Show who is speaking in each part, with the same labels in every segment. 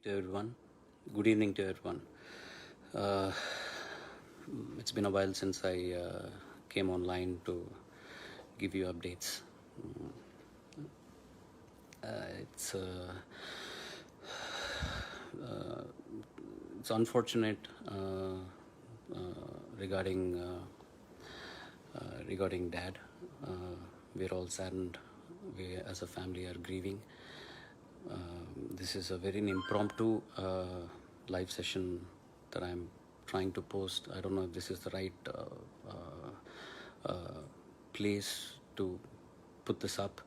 Speaker 1: to everyone. Good evening to everyone. Uh, it's been a while since I came online to give you updates. It's uh, it's unfortunate regarding regarding Dad. We're all saddened. We, as a family, are grieving. This is a very impromptu live session that I'm trying to post. I don't know if this is the right place to put this up,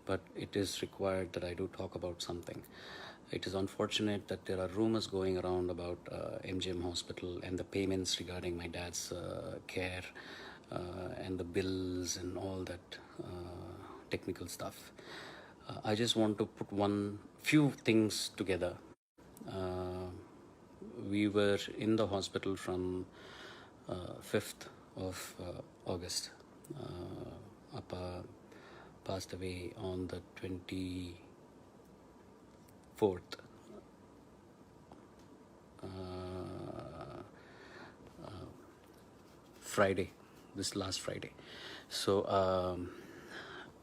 Speaker 1: but it is required that I do talk about something. It is unfortunate that there are rumors going around about MGM Hospital and the payments regarding my dad's care and the bills and all that technical stuff. I just want to put few things together. Uh, we were in the hospital from 5th of August. Appa passed away on the 24th. Friday, this last Friday. So,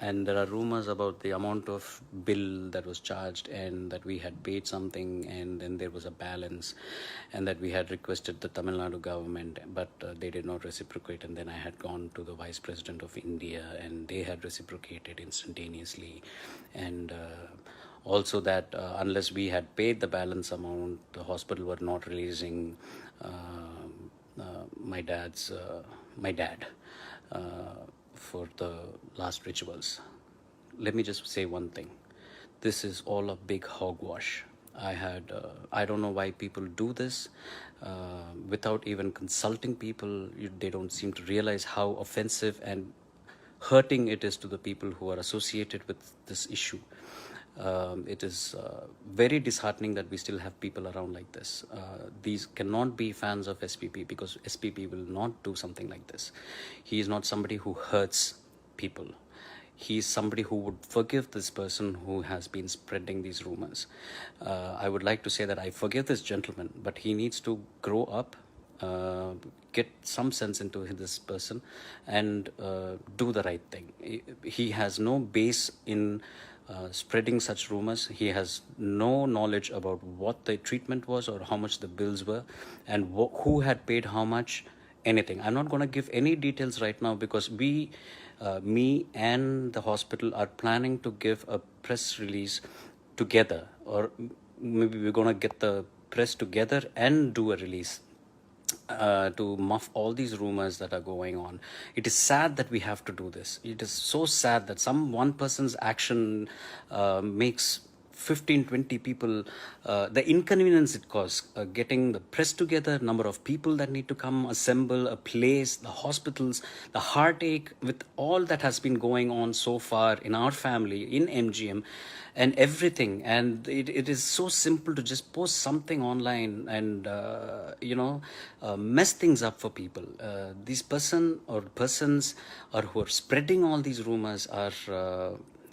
Speaker 1: and there are rumors about the amount of bill that was charged and that we had paid something and then there was a balance and that we had requested the Tamil Nadu government, but they did not reciprocate. And then I had gone to the Vice President of India and they had reciprocated instantaneously. And also that unless we had paid the balance amount, the hospital were not releasing my dad for the last rituals. Let me just say one thing. This is all a big hogwash. I don't know why people do this without even consulting people. They don't seem to realize how offensive and hurting it is to the people who are associated with this issue. It is very disheartening that we still have people around like this. These cannot be fans of SPP because SPP will not do something like this. He is not somebody who hurts people. He is somebody who would forgive this person who has been spreading these rumors. I would like to say that I forgive this gentleman, but he needs to grow up, get some sense into this person and do the right thing. He has no base in spreading such rumors. He has no knowledge about what the treatment was or how much the bills were and who had paid how much, anything. I'm not going to give any details right now because me and the hospital are planning to give a press release together, or maybe we're going to get the press together and do a release to muff all these rumors that are going on. It is sad that we have to do this. It is so sad that one person's action makes 15-20 people, the inconvenience it causes, getting the press together, number of people that need to come, assemble, a place, the hospitals, the heartache with all that has been going on so far in our family, in MGM and everything. And it is so simple to just post something online and mess things up for people. These persons who are spreading all these rumors are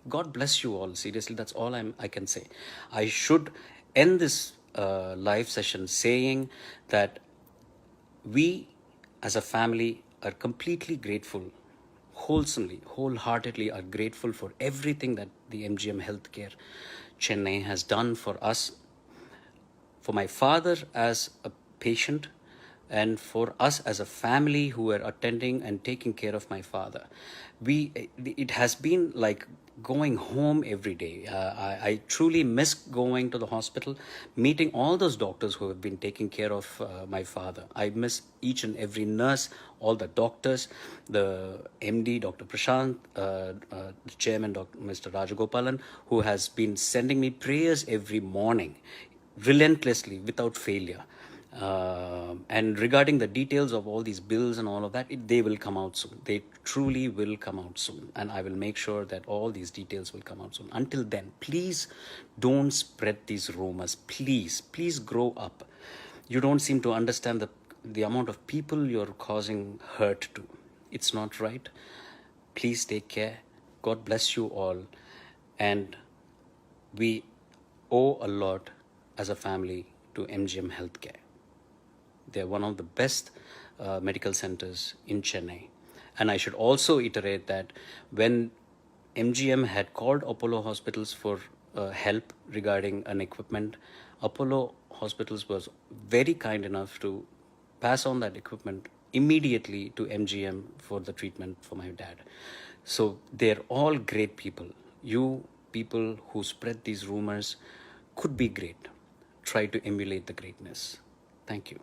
Speaker 1: God bless you all. Seriously, that's all I can say. I should end this live session saying that we as a family are completely grateful, wholeheartedly are grateful for everything that the MGM Healthcare Chennai has done for us, for my father as a patient, and for us as a family who were attending and taking care of my father. It has been like going home every day. I truly miss going to the hospital, meeting all those doctors who have been taking care of my father. I miss each and every nurse, all the doctors, the MD, Dr. Prashant, the chairman, Mr. Rajagopalan, who has been sending me prayers every morning, relentlessly, without failure. And regarding the details of all these bills and all of that, they will come out soon. They truly will come out soon. And I will make sure that all these details will come out soon. Until then, please don't spread these rumors. Please grow up. You don't seem to understand the amount of people you're causing hurt to. It's not right. Please take care. God bless you all. And we owe a lot as a family to MGM Healthcare. They're one of the best medical centers in Chennai. And I should also iterate that when MGM had called Apollo Hospitals for help regarding an equipment, Apollo Hospitals was very kind enough to pass on that equipment immediately to MGM for the treatment for my dad. So they're all great people. You people who spread these rumors could be great. Try to emulate the greatness. Thank you.